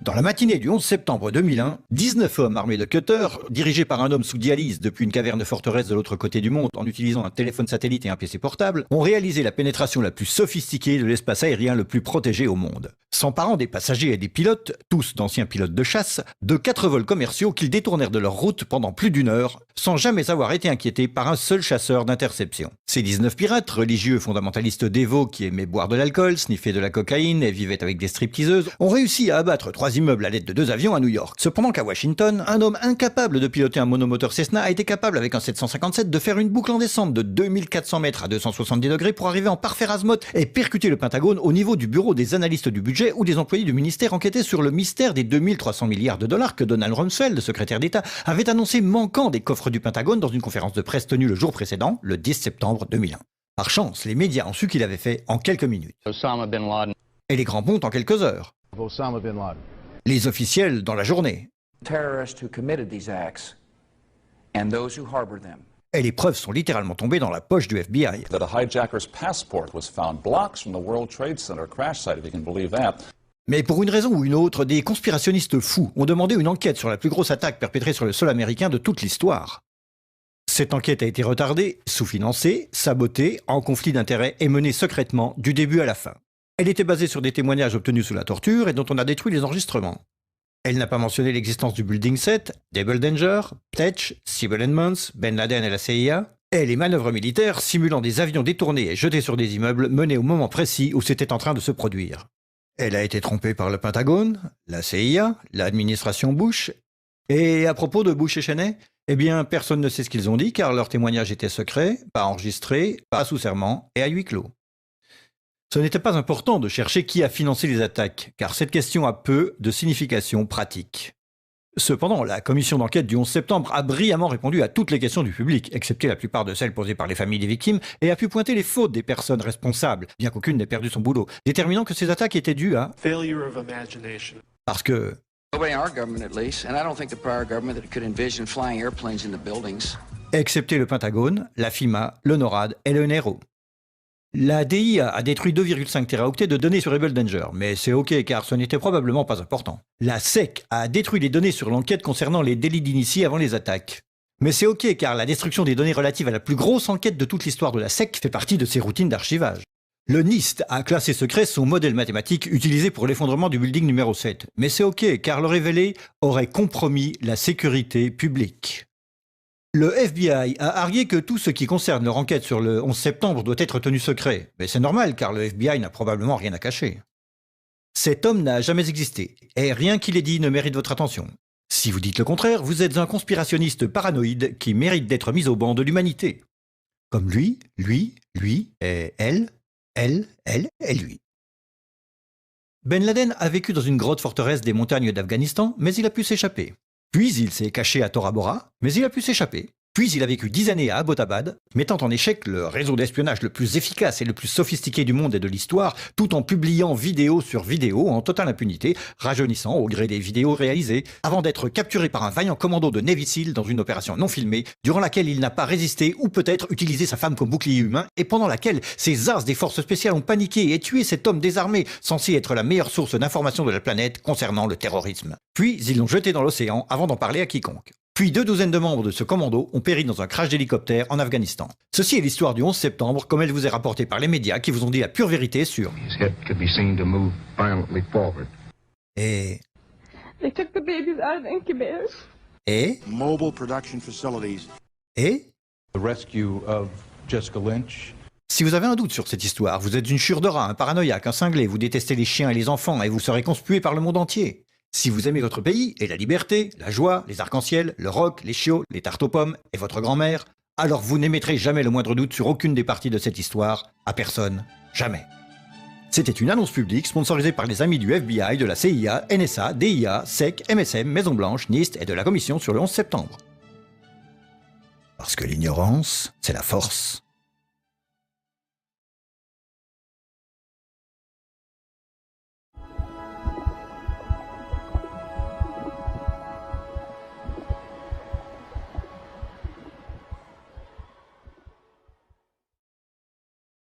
Dans la matinée du 11 septembre 2001, 19 hommes armés de cutters, dirigés par un homme sous dialyse depuis une caverne forteresse de l'autre côté du monde en utilisant un téléphone satellite et un PC portable, ont réalisé la pénétration la plus sophistiquée de l'espace aérien le plus protégé au monde. S'emparant des passagers et des pilotes, tous d'anciens pilotes de chasse, de 4 vols commerciaux qu'ils détournèrent de leur route pendant plus d'1 heure, sans jamais avoir été inquiétés par un seul chasseur d'interception. Ces 19 pirates, religieux fondamentalistes dévots qui aimaient boire de l'alcool, sniffer de la cocaïne et vivaient avec des stripteaseuses, ont réussi à abattre 3 immeubles à l'aide de 2 avions à New York. Cependant qu'à Washington, un homme incapable de piloter un monomoteur Cessna a été capable avec un 757 de faire une boucle en descente de 2400 mètres à 270 degrés pour arriver en parfait azimuth et percuter le Pentagone au niveau du bureau des analystes du budget où des employés du ministère enquêtaient sur le mystère des 2300 milliards de dollars que Donald Rumsfeld, secrétaire d'État, avait annoncé manquant des coffres du Pentagone dans une conférence de presse tenue le jour précédent, le 10 septembre 2001. Par chance, les médias ont su qu'il avait fait en quelques minutes. Osama bin Laden. Et les grands pontes en quelques heures. Osama bin Laden. Les officiels dans la journée. Terrorists who committed these acts and those who harbor them. Et les preuves sont littéralement tombées dans la poche du FBI. That a hijacker's passport was found blocks from the World Trade Center crash site, if you can believe that. Mais pour une raison ou une autre, des conspirationnistes fous ont demandé une enquête sur la plus grosse attaque perpétrée sur le sol américain de toute l'histoire. Cette enquête a été retardée, sous-financée, sabotée, en conflit d'intérêts et menée secrètement du début à la fin. Elle était basée sur des témoignages obtenus sous la torture et dont on a détruit les enregistrements. Elle n'a pas mentionné l'existence du Building 7, Double Danger, Ptetch, Sybil Edmonds, Ben Laden et la CIA, et les manœuvres militaires simulant des avions détournés et jetés sur des immeubles menées au moment précis où c'était en train de se produire. Elle a été trompée par le Pentagone, la CIA, l'administration Bush, et à propos de Bush et Cheney, eh bien personne ne sait ce qu'ils ont dit car leurs témoignages étaient secrets, pas enregistrés, pas sous serment et à huis clos. Ce n'était pas important de chercher qui a financé les attaques, car cette question a peu de signification pratique. Cependant, la commission d'enquête du 11 septembre a brillamment répondu à toutes les questions du public, excepté la plupart de celles posées par les familles des victimes, et a pu pointer les fautes des personnes responsables, bien qu'aucune n'ait perdu son boulot, déterminant que ces attaques étaient dues à... failure of imagination. Parce que... Nobody in our government, at least, and I don't think the prior government that could envision flying airplanes in the buildings. Excepté le Pentagone, la FIMA, le NORAD et le NRO. La DIA a détruit 2,5 téraoctets de données sur Double Danger, mais c'est ok car ce n'était probablement pas important. La SEC a détruit les données sur l'enquête concernant les délits d'initiés avant les attaques. Mais c'est ok car la destruction des données relatives à la plus grosse enquête de toute l'histoire de la SEC fait partie de ses routines d'archivage. Le NIST a classé secret son modèle mathématique utilisé pour l'effondrement du building numéro 7. Mais c'est ok car le révéler aurait compromis la sécurité publique. Le FBI a argué que tout ce qui concerne leur enquête sur le 11 septembre doit être tenu secret. Mais c'est normal car le FBI n'a probablement rien à cacher. Cet homme n'a jamais existé, et rien qu'il ait dit ne mérite votre attention. Si vous dites le contraire, vous êtes un conspirationniste paranoïde qui mérite d'être mis au banc de l'humanité. Comme lui, et elle et lui. Ben Laden a vécu dans une grotte forteresse des montagnes d'Afghanistan, mais il a pu s'échapper. Puis il s'est caché à Tora Bora, mais il a pu s'échapper. Puis il a vécu 10 années à Abbottabad, mettant en échec le réseau d'espionnage le plus efficace et le plus sophistiqué du monde et de l'histoire, tout en publiant vidéo sur vidéo en totale impunité, rajeunissant au gré des vidéos réalisées, avant d'être capturé par un vaillant commando de Navy SEAL dans une opération non filmée, durant laquelle il n'a pas résisté ou peut-être utilisé sa femme comme bouclier humain, et pendant laquelle ces as des forces spéciales ont paniqué et tué cet homme désarmé, censé être la meilleure source d'information de la planète concernant le terrorisme. Puis ils l'ont jeté dans l'océan avant d'en parler à quiconque. Puis 2 douzaines de membres de ce commando ont péri dans un crash d'hélicoptère en Afghanistan. Ceci est l'histoire du 11 septembre comme elle vous est rapportée par les médias qui vous ont dit la pure vérité sur... Et... They took the babies out of the incubators. Et... Mobile production facilities. Et... The rescue of Jessica Lynch. Si vous avez un doute sur cette histoire, vous êtes une chure de rat, un paranoïaque, un cinglé, vous détestez les chiens et les enfants et vous serez conspué par le monde entier. Si vous aimez votre pays et la liberté, la joie, les arcs-en-ciel, le rock, les chiots, les tartes aux pommes et votre grand-mère, alors vous n'émettrez jamais le moindre doute sur aucune des parties de cette histoire, à personne, jamais. C'était une annonce publique sponsorisée par les amis du FBI, de la CIA, NSA, DIA, SEC, MSM, Maison-Blanche, NIST et de la Commission sur le 11 septembre. Parce que l'ignorance, c'est la force.